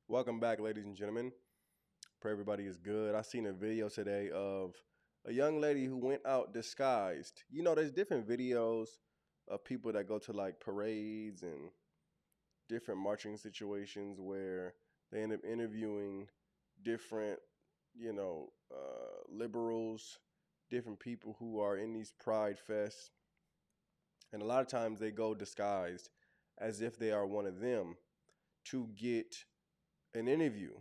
Welcome back, ladies and gentlemen. Pray everybody is good. I seen a video today of a young lady who went out disguised. You know, there's different videos of people that go to like parades and different marching situations where they end up interviewing different, liberals, different people who are in these pride fests. And a lot of times they go disguised as if they are one of them to get an interview.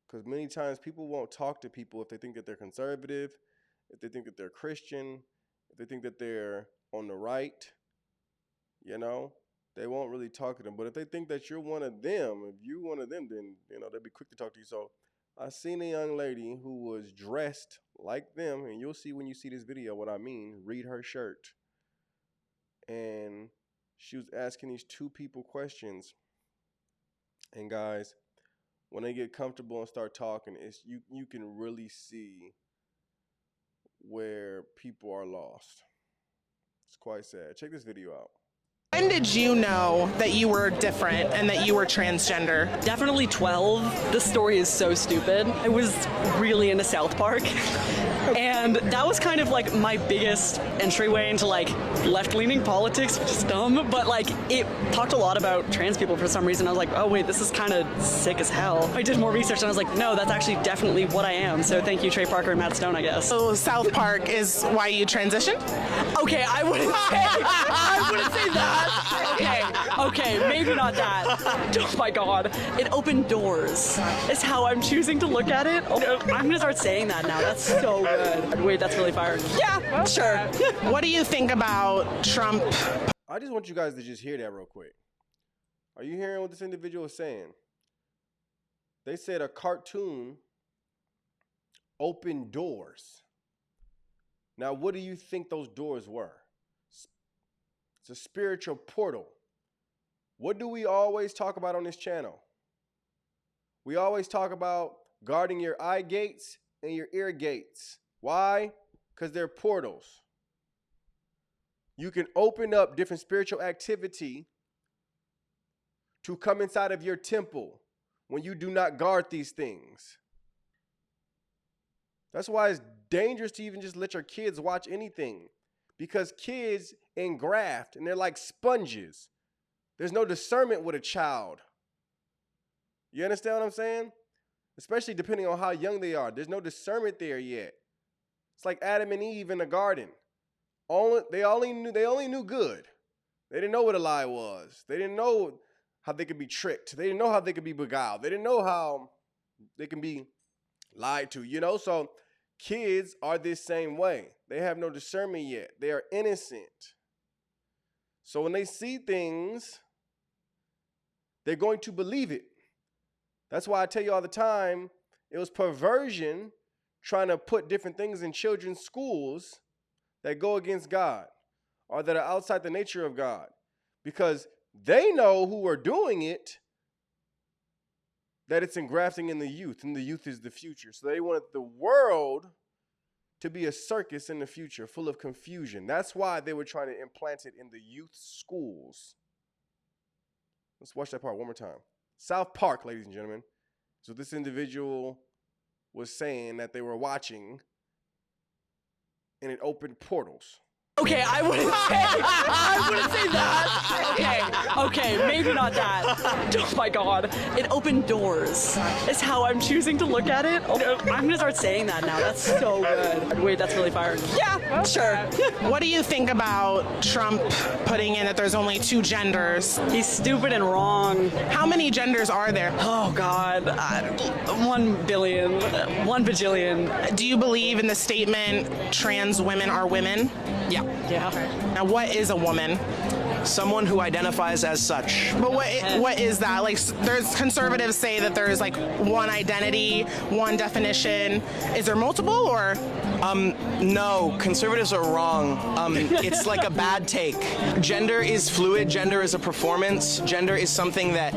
Because many times people won't talk to people if they think that they're conservative, if they think that they're Christian, if they think that they're on the right, they won't really talk to them. But if they think that you're one of them, if you're one of them, then, they'll be quick to talk to you. So I seen a young lady who was dressed like them, and you'll see when you see this video what I mean. Read her shirt. And she was asking these two people questions. And guys, when they get comfortable and start talking, you can really see where people are lost. It's quite sad. Check this video out. When did you know that you were different and that you were transgender? Definitely 12. This story is so stupid. I was really into South Park. And that was kind of like my biggest entryway into like left-leaning politics, which is dumb, but like it talked a lot about trans people for some reason. I was like, oh wait, this is kind of sick as hell. I did more research and I was like, no, that's actually definitely what I am. So thank you, Trey Parker and Matt Stone, I guess. So South Park is why you transitioned? Okay, I wouldn't say that. Okay, maybe not that. Oh my god. It opened doors. Is how I'm choosing to look at it. Oh, I'm gonna start saying that now. That's so good. Wait, that's really fire. Yeah, sure. What do you think about Trump? I just want you guys to just hear that real quick. Are you hearing what this individual is saying? They said a cartoon opened doors. Now, what do you think those doors were? It's a spiritual portal. What do we always talk about on this channel? We always talk about guarding your eye gates and your ear gates. Why? Because they're portals. You can open up different spiritual activity to come inside of your temple when you do not guard these things. That's why it's dangerous to even just let your kids watch anything, because kids engraft and they're like sponges. There's no discernment with a child. You understand what I'm saying? Especially depending on how young they are. There's no discernment there yet. It's like Adam and Eve in the garden. They only knew good. They didn't know what a lie was. They didn't know how they could be tricked. They didn't know how they could be beguiled. They didn't know how they can be lied to, So kids are this same way. They have no discernment yet. They are innocent. So when they see things, they're going to believe it. That's why I tell you all the time, it was perversion trying to put different things in children's schools that go against God or that are outside the nature of God, because they know who are doing it, that it's engrafting in the youth, and the youth is the future. So they wanted the world to be a circus in the future, full of confusion. That's why they were trying to implant it in the youth schools. Let's watch that part one more time. South Park, ladies and gentlemen. So this individual was saying that they were watching, and it opened portals. Okay, I wouldn't say that. Okay, maybe not that. Oh my god. It opened doors. Is how I'm choosing to look at it. Oh, I'm gonna start saying that now. That's so good. Wait, that's really fire. Yeah, sure. What do you think about Trump putting in that there's only two genders? He's stupid and wrong. How many genders are there? Oh god. 1 billion. 1 bajillion. Do you believe in the statement, trans women are women? Yeah. Now, what is a woman? Someone who identifies as such. But what is that? Like, there's conservatives say that there's like one identity, one definition. Is there multiple or? No, conservatives are wrong. It's like a bad take. Gender is fluid. Gender is a performance. Gender is something that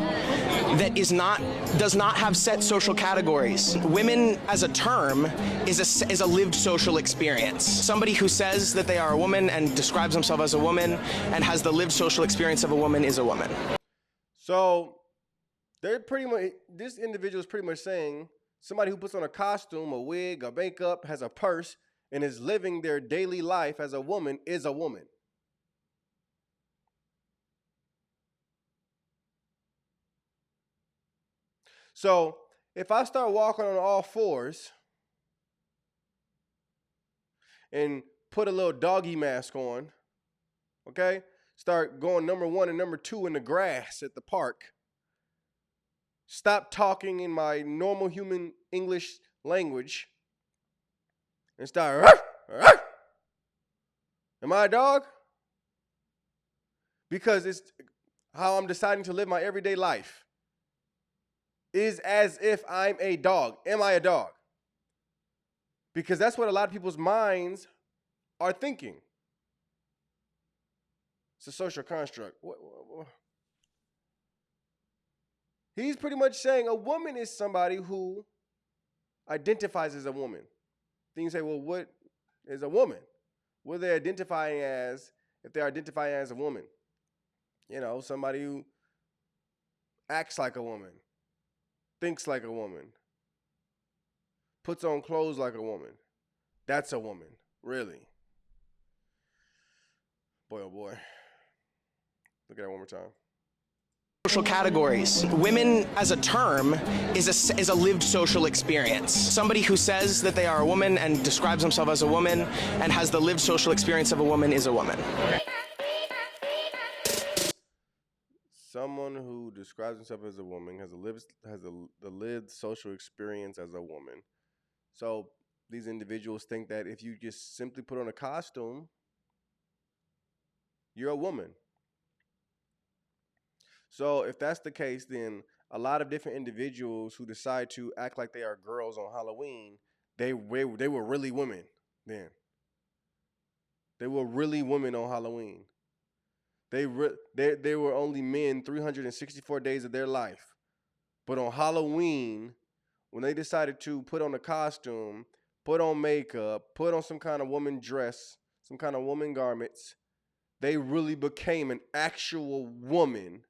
does not have set social categories. Women as a term is a lived social experience. Somebody who says that they are a woman and describes themselves as a woman and has the lived social experience of a woman is a woman. So They're pretty much, this individual is pretty much saying somebody who puts on a costume, a wig, a makeup, has a purse, and is living their daily life as a woman is a woman. So if I start walking on all fours and put a little doggy mask on, okay, start going number 1 and number 2 in the grass at the park, stop talking in my normal human English language, and start, "Ruff, ruff." Am I a dog? Because it's how I'm deciding to live my everyday life is as if I'm a dog. Am I a dog? Because that's what a lot of people's minds are thinking. It's a social construct. He's pretty much saying a woman is somebody who identifies as a woman. Then you say, well, what is a woman? What are they identifying as if they're identifying as a woman? You know, somebody who acts like a woman, thinks like a woman, puts on clothes like a woman. That's a woman, really. Boy, oh boy. Look at that one more time. Social categories. Women as a term is a lived social experience. Somebody who says that they are a woman and describes themselves as a woman and has the lived social experience of a woman is a woman. Someone who describes himself as a woman has the lived social experience as a woman. So these individuals think that if you just simply put on a costume, you're a woman. So if that's the case, then a lot of different individuals who decide to act like they are girls on Halloween, they were really women then. They were really women on Halloween. They were only men 364 days of their life. But on Halloween, when they decided to put on a costume, put on makeup, put on some kind of woman dress, some kind of woman garments, they really became an actual woman.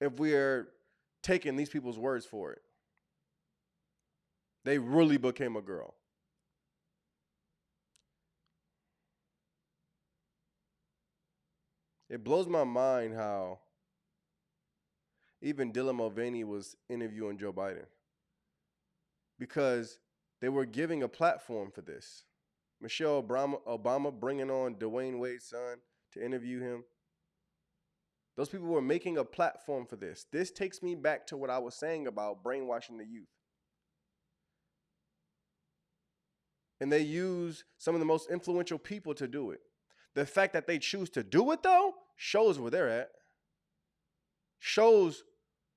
If we are taking these people's words for it, they really became a girl. It blows my mind how even Dylan Mulvaney was interviewing Joe Biden because they were giving a platform for this. Michelle Obama bringing on Dwayne Wade's son to interview him. Those people were making a platform for this. This takes me back to what I was saying about brainwashing the youth. And they use some of the most influential people to do it. The fact that they choose to do it, though, shows where they're at. Shows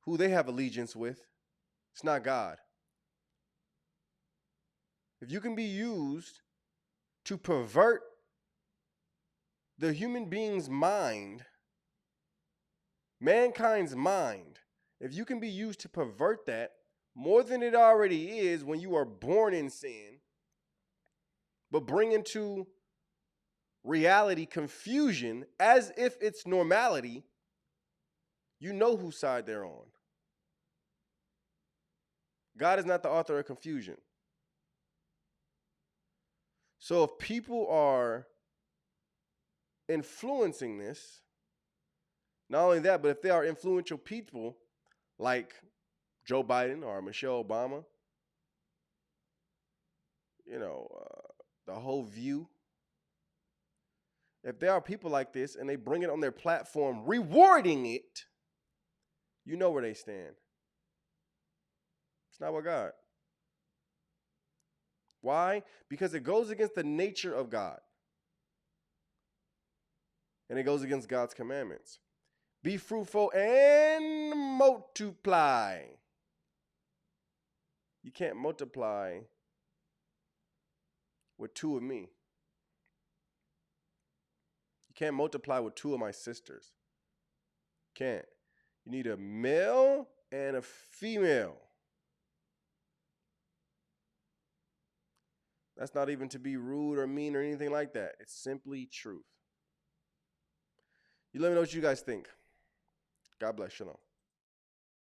who they have allegiance with. It's not God. If you can be used to pervert the human being's mind, mankind's mind, if you can be used to pervert that more than it already is when you are born in sin, but bring into reality confusion as if it's normality, you know whose side they're on. God is not the author of confusion. So if people are influencing this, not only that, but if they are influential people like Joe Biden or Michelle Obama, the whole View, if there are people like this and they bring it on their platform, rewarding it, you know where they stand. It's not what God. Why? Because it goes against the nature of God. And it goes against God's commandments. Be fruitful and multiply. You can't multiply with two of me. You can't multiply with two of my sisters. Can't. You need a male and a female. That's not even to be rude or mean or anything like that. It's simply truth. You let me know what you guys think. God bless. Shalom.